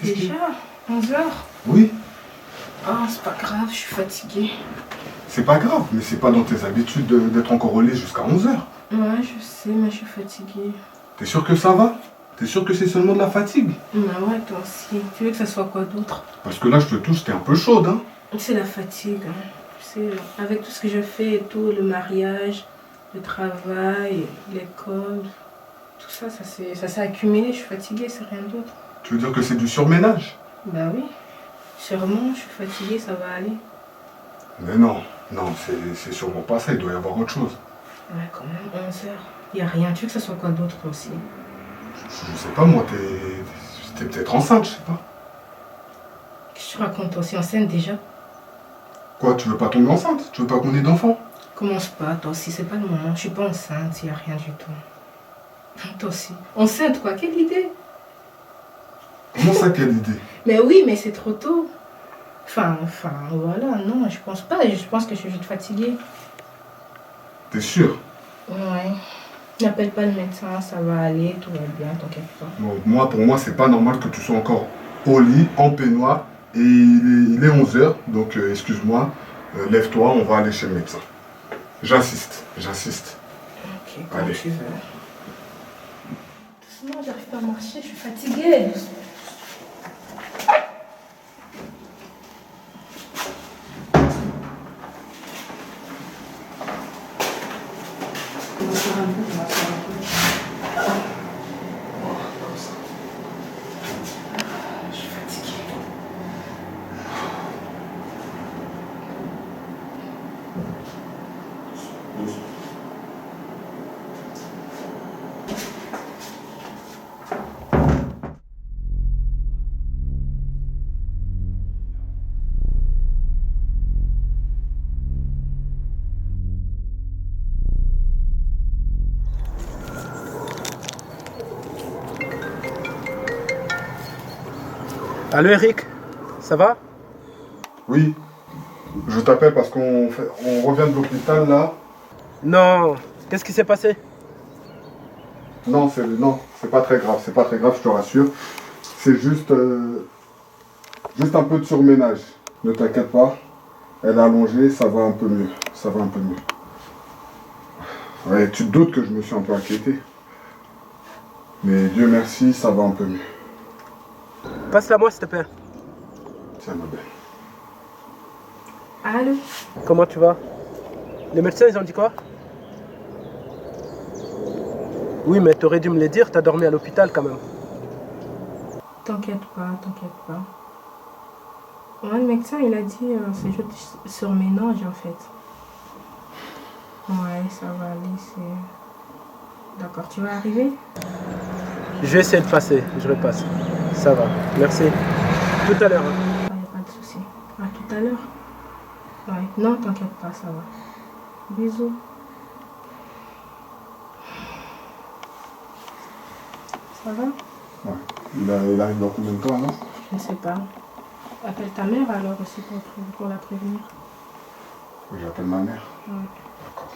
Déjà 11h? Oui. Ah, c'est pas grave, je suis fatiguée. C'est pas grave, mais c'est pas dans tes habitudes d'être encore au lit jusqu'à 11h. Ouais, je sais, mais je suis fatiguée. T'es sûr que ça va? T'es sûr que c'est seulement de la fatigue? Bah ouais, toi aussi. Tu veux que ça soit quoi d'autre? Parce que là, je te touche, t'es un peu chaude, hein? C'est la fatigue, hein. Tu sais, avec tout ce que je fais et tout, le mariage, le travail, l'école, tout ça, ça s'est accumulé. Je suis fatiguée, c'est rien d'autre. Tu veux dire que c'est du surménage? Bah oui. Sûrement, je suis fatiguée, ça va aller. Mais non, c'est sûrement pas ça, il doit y avoir autre chose. Ouais, quand même, 11h. Y a rien. Tu veux que ça soit quoi d'autre, toi aussi? Je sais pas, moi, t'es peut-être enceinte, je sais pas. Qu'est-ce que tu racontes, toi aussi, enceinte déjà? Quoi, tu veux pas tomber enceinte? Tu veux pas qu'on ait d'enfants? Commence pas, toi aussi, c'est pas le moment. Je suis pas enceinte, y a rien du tout. Toi aussi. Enceinte, quoi? Quelle idée? Comment ça, quelle idée? Mais oui, mais c'est trop tôt. Enfin, voilà, non, je pense pas. Je pense que je suis juste fatiguée. T'es sûr? Ouais. N'appelle pas le médecin, ça va aller, tout va bien, t'inquiète pas. Bon, pour moi, c'est pas normal que tu sois encore au lit, en peignoir, et il est 11h, donc excuse-moi, lève-toi, on va aller chez le médecin. J'insiste. Ok, comme Allez. tu veux. Doucement, j'arrive pas à marcher, je suis fatiguée. Doucement. On va faire un peu, on va faire un peu. Je suis fatiguée. Allô Eric, ça va? Oui, je t'appelle parce on revient de l'hôpital là. Non, qu'est-ce qui s'est passé? Non, c'est pas très grave, je te rassure. C'est juste un peu de surménage. Ne t'inquiète pas, elle est allongée, ça va un peu mieux. Ouais, tu te doutes que je me suis un peu inquiété. Mais Dieu merci, ça va un peu mieux. Passe-la moi s'il te plaît. Tiens, ma belle. Allô? Comment tu vas? Les médecins ils ont dit quoi? Oui mais t'aurais dû me le dire, t'as dormi à l'hôpital quand même. T'inquiète pas. Ouais, le médecin, il a dit c'est juste surménage en fait. Ouais, ça va aller, c'est... D'accord, tu vas arriver? Je vais essayer de passer, je repasse. Ça va, merci. Tout à l'heure. Hein. Il n'y a pas de souci. À tout à l'heure. Ouais, non, t'inquiète pas, ça va. Bisous. Ça va? Ouais. Il arrive dans combien de temps alors? Je ne sais pas. Appelle ta mère alors aussi pour la prévenir. Oui, j'appelle ma mère. Ouais. D'accord.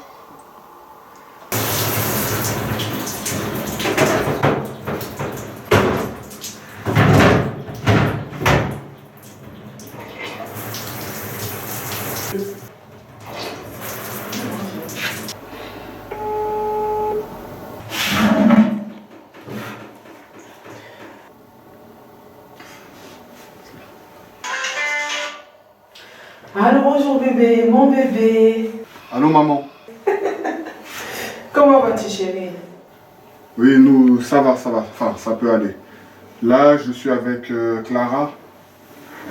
Allô, bonjour bébé, mon bébé. Allô maman? Comment vas-tu chérie? Oui, nous, ça va. Enfin, ça peut aller. Là, je suis avec Clara.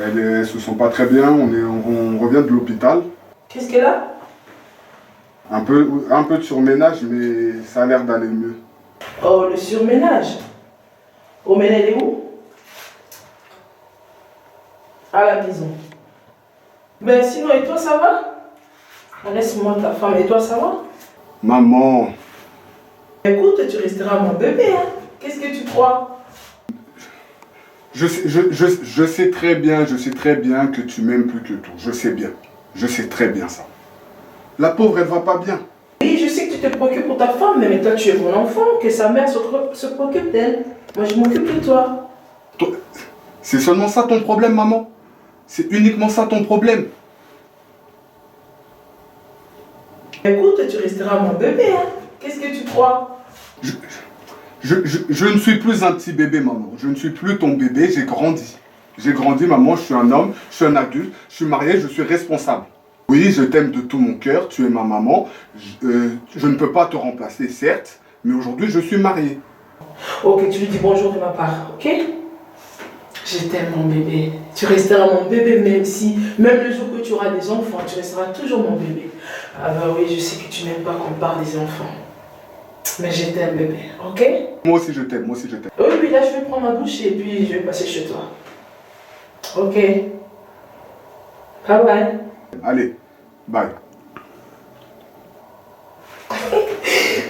Elles se sent pas très bien. On revient de l'hôpital. Qu'est-ce qu'elle a? Un peu de surménage, mais ça a l'air d'aller mieux. Oh, le surménage. Oh, mais elle est où? À la maison. Ben sinon, et toi, ça va? Laisse-moi ta femme, et toi, ça va? Maman, Écoute, tu resteras mon bébé, hein? Qu'est-ce que tu crois? je sais très bien que tu m'aimes plus que tout. Je sais très bien ça. La pauvre, elle va pas bien. Oui, je sais que tu te préoccupes pour ta femme, mais toi, tu es mon enfant, que sa mère se préoccupe d'elle. Moi, je m'occupe de toi. C'est seulement ça ton problème, maman? C'est uniquement ça ton problème? Écoute, tu resteras mon bébé, hein. Qu'est-ce que tu crois? Je ne suis plus un petit bébé, maman. Je ne suis plus ton bébé, j'ai grandi. J'ai grandi, maman, je suis un homme, je suis un adulte, je suis marié, je suis responsable. Oui, je t'aime de tout mon cœur, tu es ma maman. Je ne peux pas te remplacer, certes, mais aujourd'hui, je suis marié. Ok, tu lui dis bonjour de ma part, ok? Je t'aime, mon bébé. Tu resteras mon bébé, même le jour que tu auras des enfants, tu resteras toujours mon bébé. Ah bah oui, je sais que tu n'aimes pas qu'on parle des enfants. Mais je t'aime, bébé, ok? Moi aussi, je t'aime, moi aussi, je t'aime. Oui, puis là, je vais prendre ma douche et puis je vais passer chez toi. Ok? Bye bye. Allez, bye.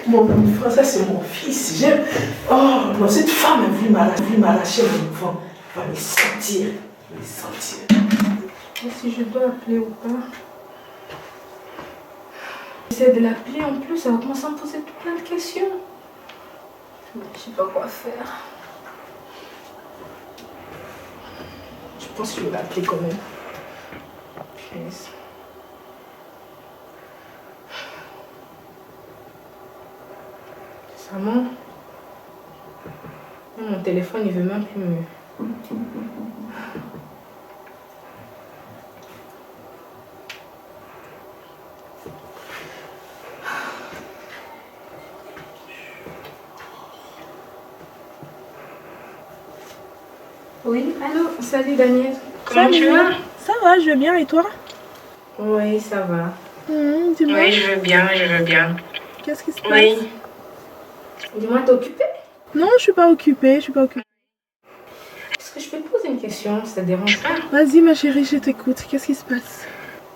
Mon enfant, ça c'est mon fils. J'aime. Oh non, cette femme a voulu m'arracher mon enfant. Elle va me sentir. Me sentir. Et si je dois appeler ou pas? J'essaie de l'appeler en plus, elle va commencer à me poser plein de questions. Je sais pas quoi faire. Je pense que je vais l'appeler quand même. Punaise. Sincèrement, mon téléphone il veut même plus me... Oui, allô, salut Daniel. Comment tu vas? Ça va, je vais bien et toi? Oui, ça va. Dis-moi. Oui, je veux bien, je veux bien. Qu'est-ce qui se passe? Oui. Dis-moi, t'es occupée? Non, je suis pas occupée, Est-ce que je peux te poser une question, ça te dérange pas? Vas-y ma chérie, je t'écoute. Qu'est-ce qui se passe?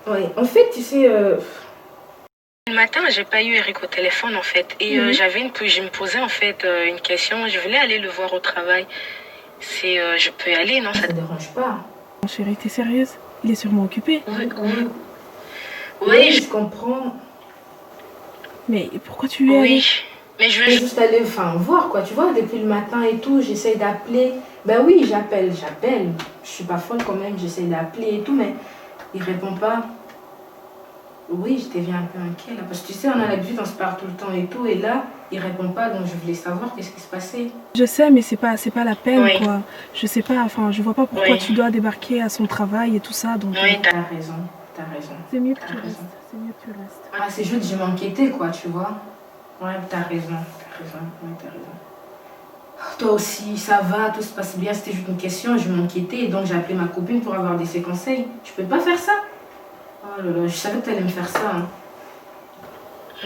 Oui, en fait, tu sais... Le matin, j'ai pas eu Eric au téléphone en fait. Et je me posais en fait une question. Je voulais aller le voir au travail. Je peux y aller, non? Ça te dérange pas? Ma chérie, t'es sérieuse? Il est sûrement occupé. Oui, je comprends. Mais pourquoi tu lui es allée? Mais je veux juste aller voir quoi, tu vois, depuis le matin et tout, j'essaye d'appeler. Ben oui, j'appelle. Je suis pas folle quand même, j'essaye d'appeler et tout, mais il répond pas. Oui, je deviens un peu inquiet là, parce que tu sais, on a l'habitude, on se parle tout le temps et tout, et là, il répond pas, donc je voulais savoir qu'est-ce qui se passait. Je sais, mais c'est pas la peine Oui. quoi. Je sais pas, je vois pas pourquoi tu dois débarquer à son travail et tout ça, donc... Oui, T'as raison. C'est mieux que tu T'as restes, raison. c'est mieux que tu restes. Ah, c'est juste, je m'inquiétais quoi, tu vois. Ouais, t'as raison. Ouais, t'as raison. Toi aussi, ça va, tout se passe bien, c'était juste une question, je m'inquiétais, et donc j'ai appelé ma copine pour avoir ses conseils. Tu peux pas faire ça? Oh là là, je savais que t'allais me faire ça. Hein.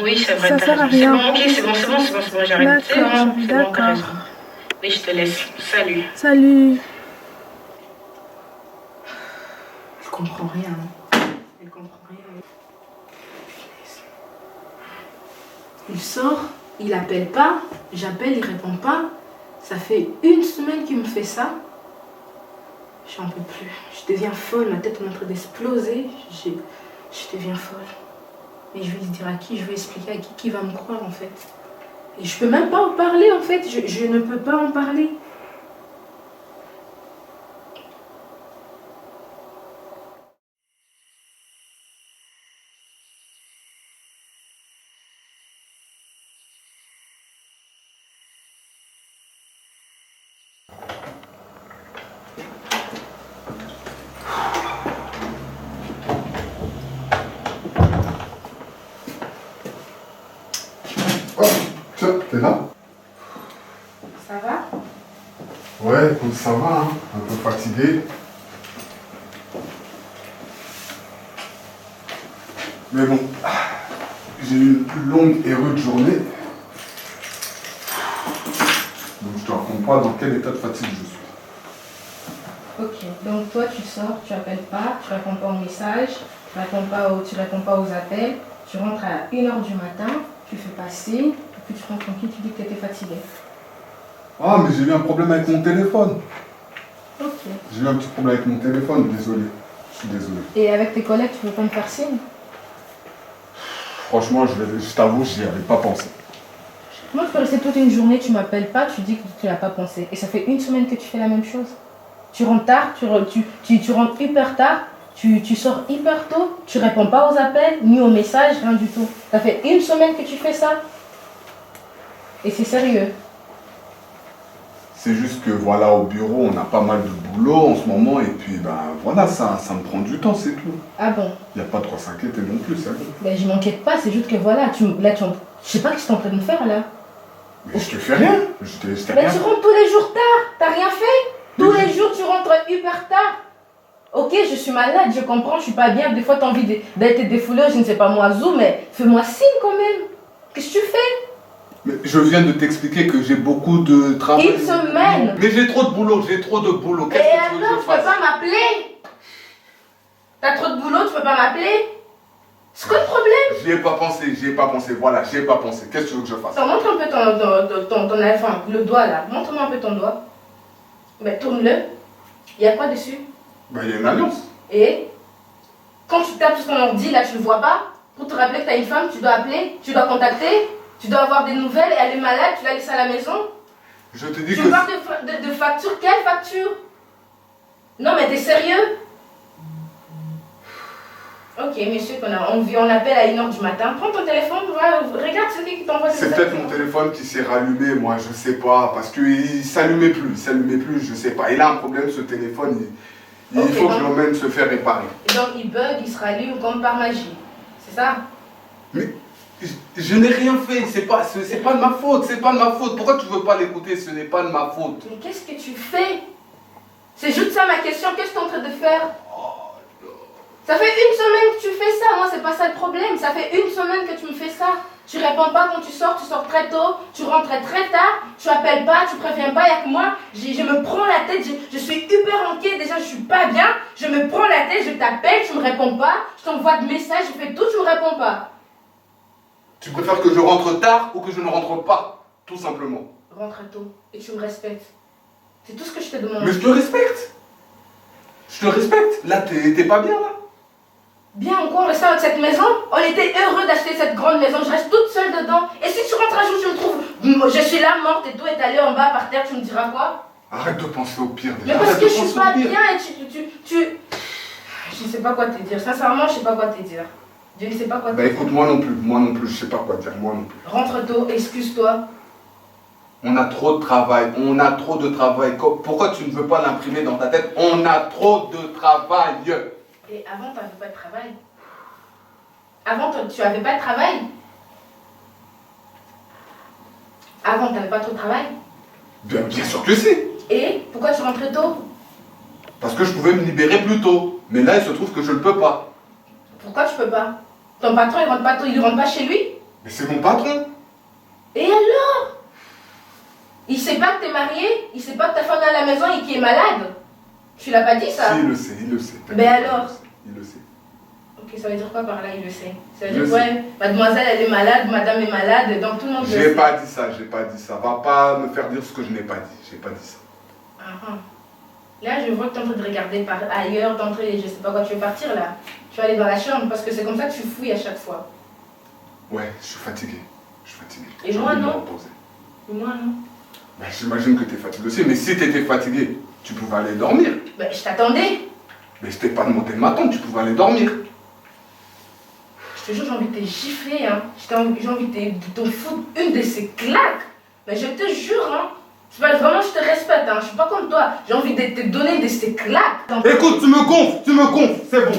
Oui, c'est vrai. Ça sert à rien. C'est bon, ok, c'est bon, j'arrête. D'accord. Oui, je te laisse. Salut. Salut. Je comprends rien. Elle comprend rien. Il sort, il appelle pas, j'appelle, il répond pas. Ça fait 1 semaine qu'il me fait ça. J'en peux plus. Je deviens folle, ma tête est en train d'exploser. Je deviens folle. Et je vais lui dire à qui, je vais expliquer à qui va me croire en fait. Et je peux même pas en parler en fait, je ne peux pas en parler. Oh, tiens, t'es là? Ça va? Ouais, écoute, ça va, hein. Un peu fatigué. Mais bon, j'ai eu une longue et rude journée. Donc je te raconte pas dans quel état de fatigue je suis. Ok, donc toi tu sors, tu appelles pas, tu réponds pas aux messages, tu réponds pas aux appels, tu rentres à 1h du matin, tu fais pas signe, et puis tu rentres tranquille, tu dis que tu étais fatigué. Ah, mais j'ai eu un problème avec mon téléphone. Ok. J'ai eu un petit problème avec mon téléphone, désolé. Je suis désolé. Et avec tes collègues, tu veux pas me faire signe? Franchement, je t'avoue, j'y avais pas pensé. Moi, je peux rester toute une journée, tu m'appelles pas, tu dis que tu n'as pas pensé. Et ça fait 1 semaine que tu fais la même chose. Tu rentres tard, tu rentres hyper tard, tu sors hyper tôt, tu réponds pas aux appels, ni aux messages, rien du tout. Ça fait 1 semaine que tu fais ça. Et c'est sérieux. C'est juste que voilà, au bureau, on a pas mal de boulot en ce moment et puis ben voilà, ça me prend du temps, c'est tout. Ah bon? Il n'y a pas de quoi s'inquiéter non plus, ça. Ben je m'inquiète pas, c'est juste que voilà, je sais pas ce que tu es en train de me faire là. Mais je te fais rien. Je t'ai Mais rien. tu rentres tous les jours tard, t'as rien fait? Tous les jours tu rentres hyper tard. Ok, je suis malade, je comprends, je suis pas bien, des fois t'as envie d'être défoulé, je ne sais pas moi, zou, mais fais-moi signe quand même. Qu'est-ce que tu fais? Mais je viens de t'expliquer que j'ai beaucoup de travail. 1 semaine. Mais j'ai trop de boulot, Qu'est-ce Et que tu veux que alors, je tu peux fasse? pas m'appeler? T'as trop de boulot, tu peux pas m'appeler? C'est quoi le problème? J'y ai pas pensé, voilà, j'y ai pas pensé. Qu'est-ce que tu veux que je fasse? Attends, montre un peu enfin, le doigt là. Montre-moi un peu ton doigt. Mais tourne-le. Il y a quoi dessus? Ben, il y a une alliance. Et quand tu tapes sur ton ordi, là, tu le vois pas? Pour te rappeler que tu as une femme, tu dois appeler, tu dois contacter, tu dois avoir des nouvelles, elle est malade, tu l'as laissée à la maison. Je te dis Tu que... me parles de facture? Quelle facture? Non, mais t'es sérieux? Ok, monsieur, on appelle à 1h du matin. Prends ton téléphone, regarde ce qui t'envoie des C'est peut-être mon téléphone qui s'est rallumé, moi, je sais pas, parce qu'il s'allumait plus, je sais pas. Il a un problème, ce téléphone, il Ok, faut que je donc- l'emmène se faire réparer. Et donc il bug, il se rallume comme par magie. C'est ça? Mais je n'ai rien fait, c'est pas de ma faute, Pourquoi tu veux pas l'écouter? Ce n'est pas de ma faute. Mais qu'est-ce que tu fais? C'est juste ça ma question, qu'est-ce que tu es en train de faire? Ça fait 1 semaine que tu fais ça, moi c'est pas ça le problème. Ça fait 1 semaine que tu me fais ça. Tu réponds pas quand tu sors très tôt, tu rentres très tard, tu appelles pas, tu préviens pas, y'a que moi, je me prends la tête, je suis hyper inquiet, déjà je suis pas bien, je me prends la tête, je t'appelle, tu me réponds pas, je t'envoie des messages, je fais tout, tu me réponds pas. Tu préfères que je rentre tard ou que je ne rentre pas, tout simplement. Rentre tôt et tu me respectes. C'est tout ce que je te demande. Mais je te respecte. Là, t'es pas bien, là. Bien, en quoi on reste avec cette maison? On était heureux d'acheter cette grande maison, je reste toute seule dedans. Et si tu rentres un jour, tu me trouves, je suis là morte et tout est allé en bas par terre, tu me diras quoi? Arrête de penser au pire. Mais déjà. parce Arrête que de je suis penser pas au pire. bien et je sais pas quoi te dire, sincèrement, je sais pas quoi te dire. Je ne sais pas quoi te Bah dire. écoute, moi non plus, je sais pas quoi dire, moi non plus. Rentre tôt, excuse-toi. On a trop de travail. Pourquoi tu ne veux pas l'imprimer dans ta tête? On a trop de travail. Et avant, tu n'avais pas de travail. Avant, tu n'avais pas de travail. Avant, tu n'avais pas trop de travail. Bien sûr que si. Et pourquoi tu rentrais tôt? Parce que je pouvais me libérer plus tôt. Mais là, il se trouve que je ne peux pas. Pourquoi tu peux pas? Ton patron, il rentre pas tôt, il rentre pas chez lui? Mais c'est mon patron. Et alors? Il sait pas que t'es marié? Il sait pas que ta femme est à la maison et qu'il est malade? Tu l'as pas dit ça? Si, il le sait. Mais alors? Il le sait. Ok, ça veut dire quoi par là, il le sait? Ça veut Je dire, sais. ouais, mademoiselle elle est malade, madame est malade, donc tout le monde le J'ai sait. pas dit ça. Va pas me faire dire ce que je n'ai pas dit. J'ai pas dit ça. Ah, ah. Là, je vois que tu es en train de regarder par ailleurs, d'entrer, je sais pas quoi, tu veux partir là. Tu vas aller dans la chambre parce que c'est comme ça que tu fouilles à chaque fois. Ouais, je suis fatigué. Et J'ai moi, envie de me non. reposer. Et moi, non. Bah, j'imagine que tu es fatigué aussi, mais si tu étais fatigué, tu pouvais aller dormir. Ben, je t'attendais. Mais je t'ai pas demandé de m'attendre, tu pouvais aller dormir. Je te jure, j'ai envie de te gifler, hein. J'ai envie de te foutre une de ces claques. Mais je te jure, hein. Vraiment, je te respecte, hein. Je suis pas comme toi. J'ai envie de te donner de ces claques. Écoute, tu me gonfles, c'est bon.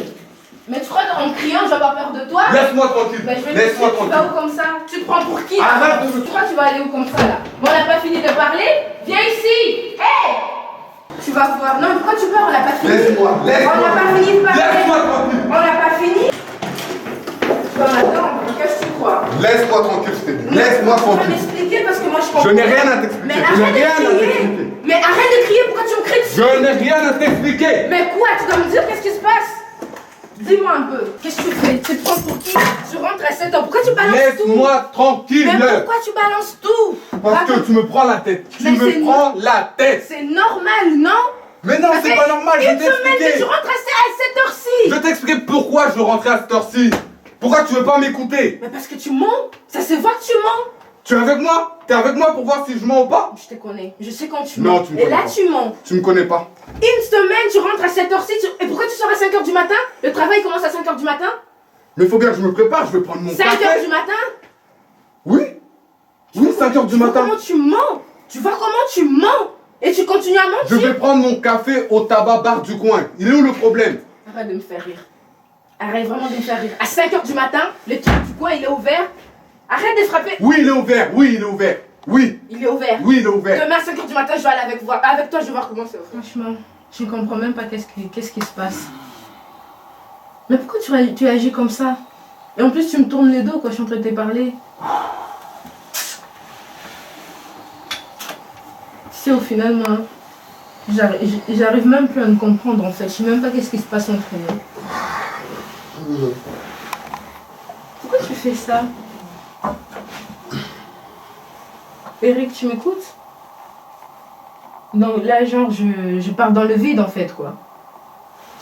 Mais tu crois qu'en criant, je vais avoir peur de toi? Laisse-moi tranquille, Ben, je vais te laisse-moi dire, tu vas tranquille. où comme ça? Tu te prends pour qui? Arrête de me- Tu crois que tu vas aller où comme ça là? Bon, on n'a pas fini de parler? Viens ici! Hé! Tu vas voir. Non, mais pourquoi tu pars? On n'a pas fini. Laisse-moi On n'a pas fini de parler. Laisse-moi tranquille. On n'a pas fini. Tu vas m'attendre. Qu'est-ce que tu crois? Laisse-moi tranquille, je t'ai dit. Laisse-moi Tu vas tranquille. m'expliquer parce que moi je comprends. Je n'ai rien à Mais t'expliquer. arrête de crier. Mais arrête de crier. Pourquoi tu me cries dessus? Je n'ai rien à t'expliquer. Mais quoi? Tu dois me dire qu'est-ce qui se passe? Dis-moi un peu. Qu'est-ce que tu fais? Tu te prends pour qui? Tu rentres à 7 ans. Pourquoi tu balances tout? Laisse-moi tranquille. Mais pourquoi tu balances tout? Parce que tu me prends la tête. Mais c'est prends la tête. C'est normal, non? Mais non, Ça c'est fait pas normal, je vais Une semaine que t'expliquer. tu rentres à cette heure-ci. Je vais t'expliquer pourquoi je rentrais à cette heure-ci. Pourquoi tu veux pas m'écouter? Mais parce que tu mens. Ça se voit que tu mens. Tu es avec moi? T'es avec moi pour voir si je mens ou pas? Je te connais. Je sais quand tu Non, mens. tu me Et connais là, pas. tu mens. Tu me connais pas. Une semaine, tu rentres à 7h06. Et pourquoi tu sors à 5h du matin? Le travail commence à 5h du matin? Mais il faut bien que je me prépare, je vais prendre mon 5h café. du matin? Oui. Oui, 5h du Tu vois matin. comment tu mens? Tu vois comment tu mens? Et tu continues à mentir? Je vais prendre mon café au tabac bar du coin. Il est où le problème? Arrête de me faire rire. Arrête vraiment de me faire rire. À 5h du matin, le truc du coin, il est ouvert. Arrête de frapper. Oui, il est ouvert. Oui, il est ouvert. Oui. Il est ouvert. Oui, il est ouvert. Demain à 5h du matin, je vais aller avec toi, je vais voir comment c'est ouvert. Franchement, je ne comprends même pas qu'est-ce qui se passe. Mais pourquoi tu agis comme ça? Et en plus, tu me tournes le dos quand je suis en train de te parler. Tu sais, au final, moi, j'arrive même plus à me comprendre en fait. Je sais même pas qu'est-ce qui se passe entre nous. Pourquoi tu fais ça? Eric, tu m'écoutes? Donc là, genre, je pars dans le vide en fait, quoi.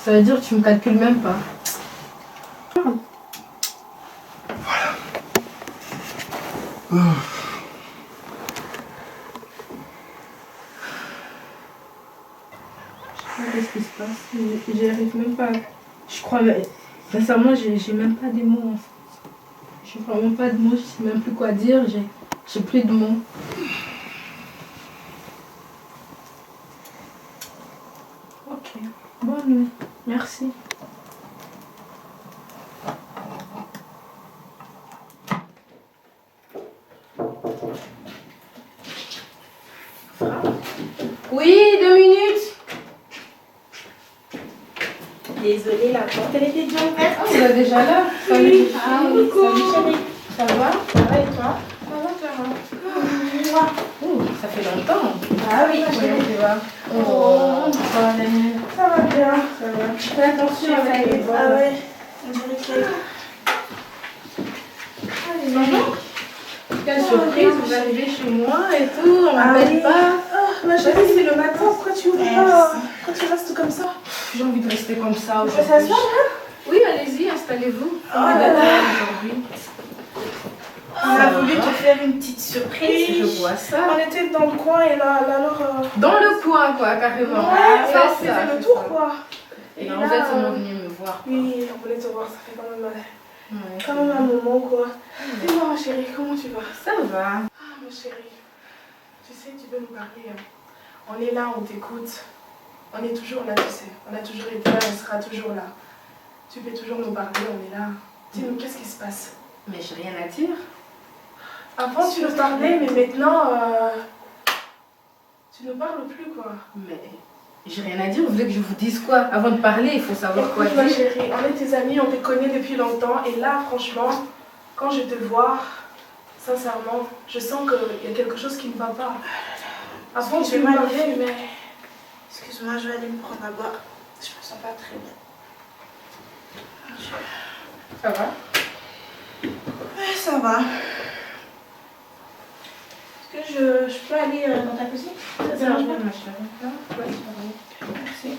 Ça veut dire que tu me calcules même pas. Qu'est-ce qui se passe? J'y arrive même pas. Je crois, mais sincèrement, j'ai même pas des mots en fait. J'ai vraiment pas de mots, je sais même plus quoi dire, j'ai plus de mots. Ok, bonne nuit, merci. Oui, 2 minutes. Désolée, la porte elle était déjà ouverte. Ah, vous êtes déjà là? Salut. Oui. Ah oui, salut chérie. Ça va? Ça va et toi? Ça va. Oh, ça fait longtemps. Ah oui, Comment chérie. tu vas? Oh, ça va, Daniel. ça va bien. Ça va. Fais attention avec les bords. Ah ouais, on dirait qu'il y a... Quelle surprise, vous arrivez chez moi et tout, on Ah m'appelle oui. pas. Oh, ma chérie, c'est le matin, pourquoi tu ouvres pas? Pourquoi tu restes comme ça? J'ai envie de rester comme ça Ça aujourd'hui. se passe bien? Oui, allez-y, installez-vous. Oh là là. Aujourd'hui. On a voulu te faire une petite surprise. Je vois ça. On était dans le coin et là alors... Dans le coin, quoi, carrément. Ouais, C'est on ça, faisait le c'est tour ça. quoi. Et là, en fait, ils sont venus me voir. Oui, on voulait te voir, ça fait quand même... Ouais. Quand même un moment quoi. Dis-moi ma chérie, comment tu vas? Ça va. Ah ma chérie, tu sais, tu peux nous parler. Hein. On est là, on t'écoute. On est toujours là, tu sais. On a toujours été là, on sera toujours là. Tu peux toujours nous parler, on est là. Dis-nous, qu'est-ce qui se passe? Mais j'ai rien à dire. Avant, tu nous parlais, mais maintenant, tu nous parles plus, quoi. Mais j'ai rien à dire. Vous voulez que je vous dise quoi? Avant de parler, il faut savoir quoi Écoute, ma dire. chérie, on est tes amis, on te connaît depuis longtemps. Et là, franchement, quand je te vois, sincèrement, je sens qu'il y a quelque chose qui ne va pas. Avant, tu nous parlais, mais... Excuse-moi, je vais aller me prendre à boire. Je me sens pas très bien. Ça va? Ouais, ça va. Est-ce que je peux aller dans ta cuisine? Ça te dérange pas? ma chérie. Non, ouais, ça va. Merci.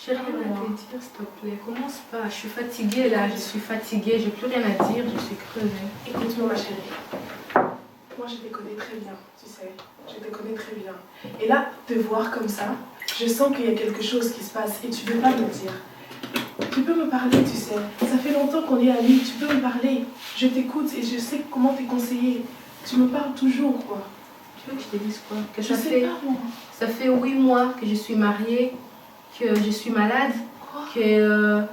J'ai rien à te dire, s'il te plaît. Commence pas. Je suis fatiguée là. Je suis fatiguée. J'ai plus rien à dire. Je suis crevée. Écoute-moi, ma chérie. Moi, je te connais très bien, tu sais. Je te connais très bien. Et là, te voir comme ça, je sens qu'il y a quelque chose qui se passe et tu veux pas me dire. Tu peux me parler, tu sais. Ça fait longtemps qu'on est amis. Tu peux me parler. Je t'écoute et je sais comment t'es conseiller. Tu me parles toujours, quoi. Tu veux que je te dise quoi? Que Je sais pas, moi. ça fait 8 mois que je suis mariée, que je suis malade, que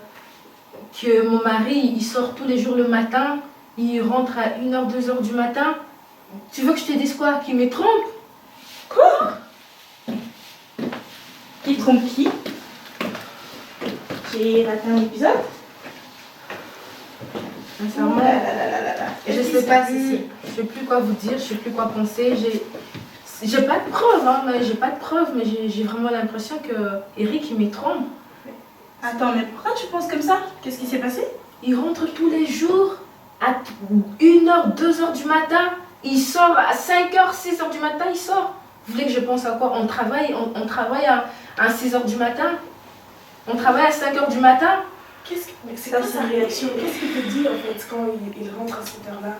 mon mari, il sort tous les jours le matin, il rentre à 1h, 2h du matin. Tu veux que je te dise quoi? Qu'il me trompe? Qui trompe qui? J'ai raté un épisode? Sincèrement, je sais pas si... Je sais plus quoi vous dire, je sais plus quoi penser. J'ai pas de preuves, hein, mais j'ai pas de preuves, mais j'ai vraiment l'impression que Eric, il me trompe. Attends, mais pourquoi tu penses comme ça? Qu'est-ce qui s'est passé? Il rentre tous les jours à 1h, 2h du matin. Il sort à 5h, 6h du matin, il sort. Vous voulez que je pense à quoi? On travaille à 6h du matin. On travaille à 5h du matin. Mais c'est quoi sa réaction? Qu'est-ce qu'il te dit en fait quand il rentre à cette heure-là?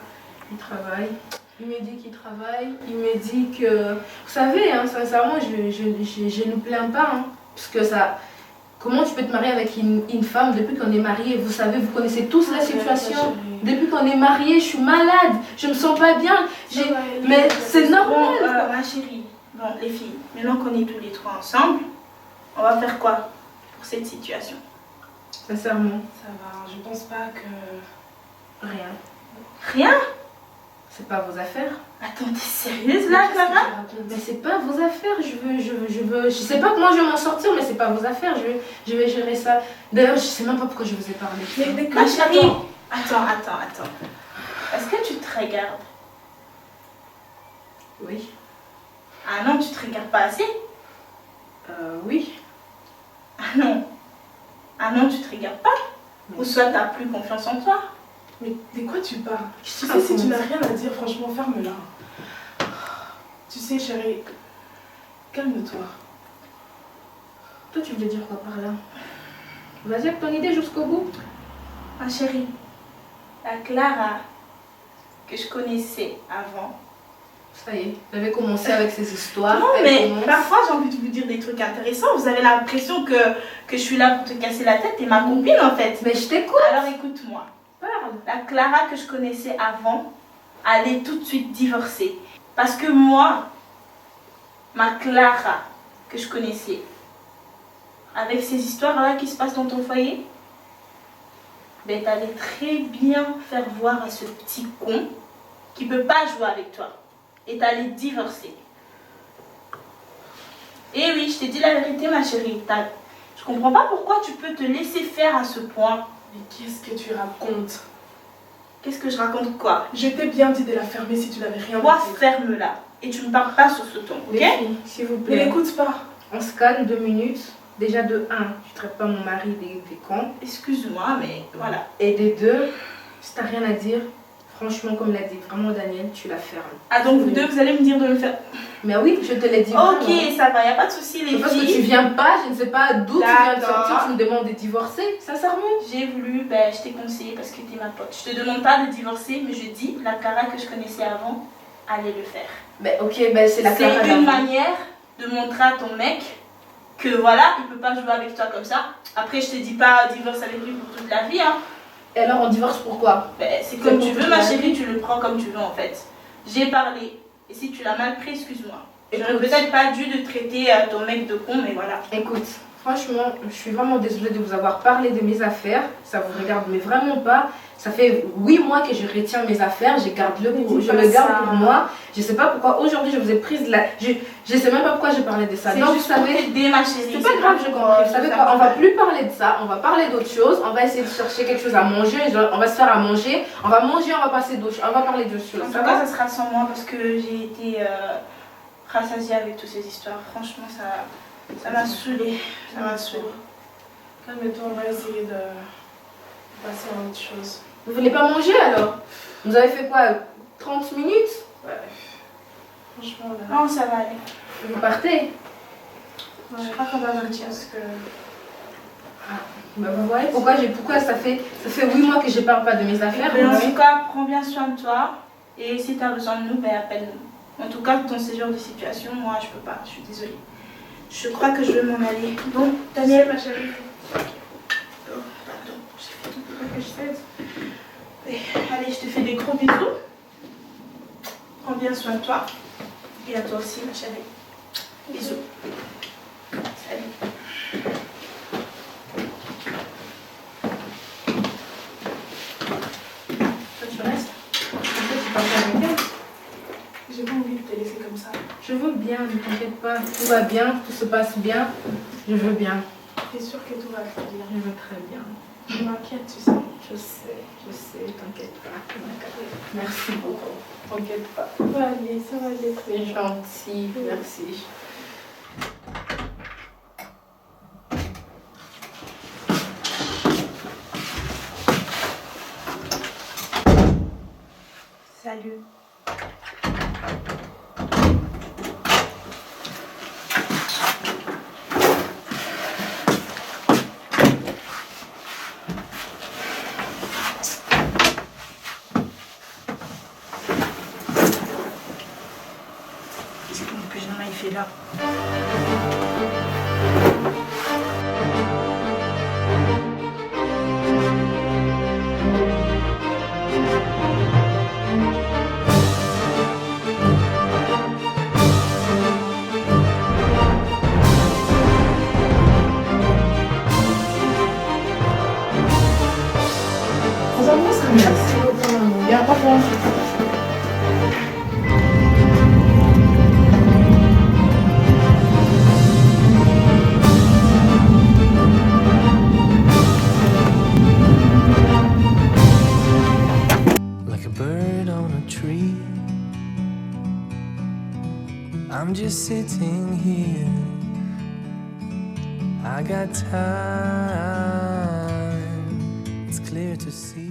Il travaille. Il me dit qu'il travaille. Il me dit que... Vous savez, hein, sincèrement, je ne plains pas. Hein, parce que ça... Comment tu peux te marier avec une femme depuis qu'on est mariés? Vous savez, vous connaissez tous la situation. Depuis qu'on est mariés, je suis malade. Je me sens pas bien. Mais c'est normal. Bon, ma chérie, bon, les filles, maintenant qu'on est tous les trois ensemble, on va faire quoi pour cette situation? Sincèrement. Ça va, je pense pas que... Rien. Rien? C'est pas vos affaires. Attends, t'es sérieuse là, Clara? Mais c'est pas vos affaires. Je sais pas comment je vais m'en sortir, mais c'est pas vos affaires. Je vais gérer ça. D'ailleurs, je sais même pas pourquoi je vous ai parlé. Mais ma chérie, attends. Est-ce que tu te regardes? Oui. Ah non, tu te regardes pas assez? Oui. Ah non, tu te regardes pas? Oui. Ou soit t'as plus confiance en toi? Mais de quoi tu parles? Tu sais, si tu n'as rien à dire, franchement, ferme-la. Tu sais, chérie, calme-toi. Toi, tu voulais dire quoi par là? Vas-y avec ton idée jusqu'au bout. Ma chérie, la Clara que je connaissais avant. Ça y est, vous avez commencé avec ces histoires. Non, mais parfois j'ai envie de vous dire des trucs intéressants. Vous avez l'impression que je suis là pour te casser la tête. T'es ma copine en fait. Mais je t'écoute. Alors écoute-moi. La Clara que je connaissais avant allait tout de suite divorcer. Parce que moi, ma Clara que je connaissais, avec ces histoires-là qui se passent dans ton foyer, ben t'allais très bien faire voir à ce petit con qui peut pas jouer avec toi. Et t'allais divorcer. Et oui, je t'ai dit la vérité, ma chérie. Je comprends pas pourquoi tu peux te laisser faire à ce point. Mais qu'est-ce que tu racontes? Qu'est-ce que je raconte quoi? Je t'ai bien dit de la fermer si tu n'avais rien Toi, dit. ferme-la. Et tu ne parles pas sur ce ton, ok? S'il vous Mais plaît. n'écoute pas. On se calme 2 minutes. Déjà de 1, tu traites pas mon mari des cons. Excuse-moi, mais voilà. Et des 2, si t'as rien à dire, franchement, comme l'a dit vraiment Daniel, tu la fermes. Ah, donc vous deux, vous allez me dire de me faire... Mais oui, je te l'ai dit. Ok, vraiment. ça va, il n'y a pas de souci, les Parce que filles. tu viens pas, je ne sais pas d'où tu viens de D'accord. sortir, tu me demandes de divorcer, sincèrement. J'ai voulu, ben, je t'ai conseillé parce que t'es ma pote. Je te demande pas de divorcer, mais je dis, la Clara que je connaissais avant, allez le faire. Mais ok, ben c'est la Clara C'est une d'avant. manière de montrer à ton mec que voilà, il peut pas jouer avec toi comme ça. Après, je te dis pas divorce avec lui pour toute la vie, hein. Et alors on divorce pourquoi? Ben, c'est comme tu veux, ma chérie, tu le prends comme tu veux en fait. J'ai parlé, et si tu l'as mal pris, excuse-moi. J'aurais peut-être pas dû de traiter ton mec de con, mais voilà. Écoute, franchement, je suis vraiment désolée de vous avoir parlé de mes affaires. Ça vous regarde, mais vraiment pas. Ça fait 8 mois que je retiens mes affaires. Je le garde pour moi. Je sais pas pourquoi aujourd'hui je vous ai prise là. Je sais même pas pourquoi j'ai parlé de ça. Donc vous savez, ma chérie. c'est pas grave, je comprends. Vous savez quoi, on va plus parler de ça. On va parler d'autre chose. On va essayer de chercher quelque chose à manger. On va se faire à manger. On va manger, on va passer d'autres choses. On va parler d'autre chose. En tout cas, ça sera sans moi parce que j'ai été rassasiée avec toutes ces histoires. Franchement, ça m'a saoulée. Ça m'a saoulée. Calme-toi, on va essayer de passer à autre chose. Vous voulez pas manger alors? Vous avez fait quoi? 30 minutes? Ouais. Franchement, là. Non, ça va aller. Vous partez? Ouais, je crois qu'on va partir. Parce que... Bah vous voyez pourquoi ça fait 8 mois que je parle pas de mes affaires. Mais en tout cas, prends bien soin de toi. Et si tu as besoin de nous, ben appelle-nous. En tout cas, dans ce genre de situation, moi je peux pas, je suis désolée. Je crois que je vais m'en aller. Bon, Daniel, ma chérie. Oh, pardon, j'ai fait tout pour que je fasse. Allez, je te fais des gros bisous. Prends bien soin de toi. Et à toi aussi, ma chérie. Bisous. Salut. Tu restes? J'ai pas envie de te laisser comme ça. Je veux bien, ne t'inquiète pas. Tout va bien, tout se passe bien. Je veux bien. T'es sûre que tout va très bien? Je veux très bien. Je m'inquiète, tu sais. Je sais, t'inquiète pas. Merci beaucoup. T'inquiète pas. Ça va aller, ça va aller. C'est gentil, merci. Salut. fait là? Ya, papa. Like a bird on a tree, I'm just sitting here. I got time, it's clear to see.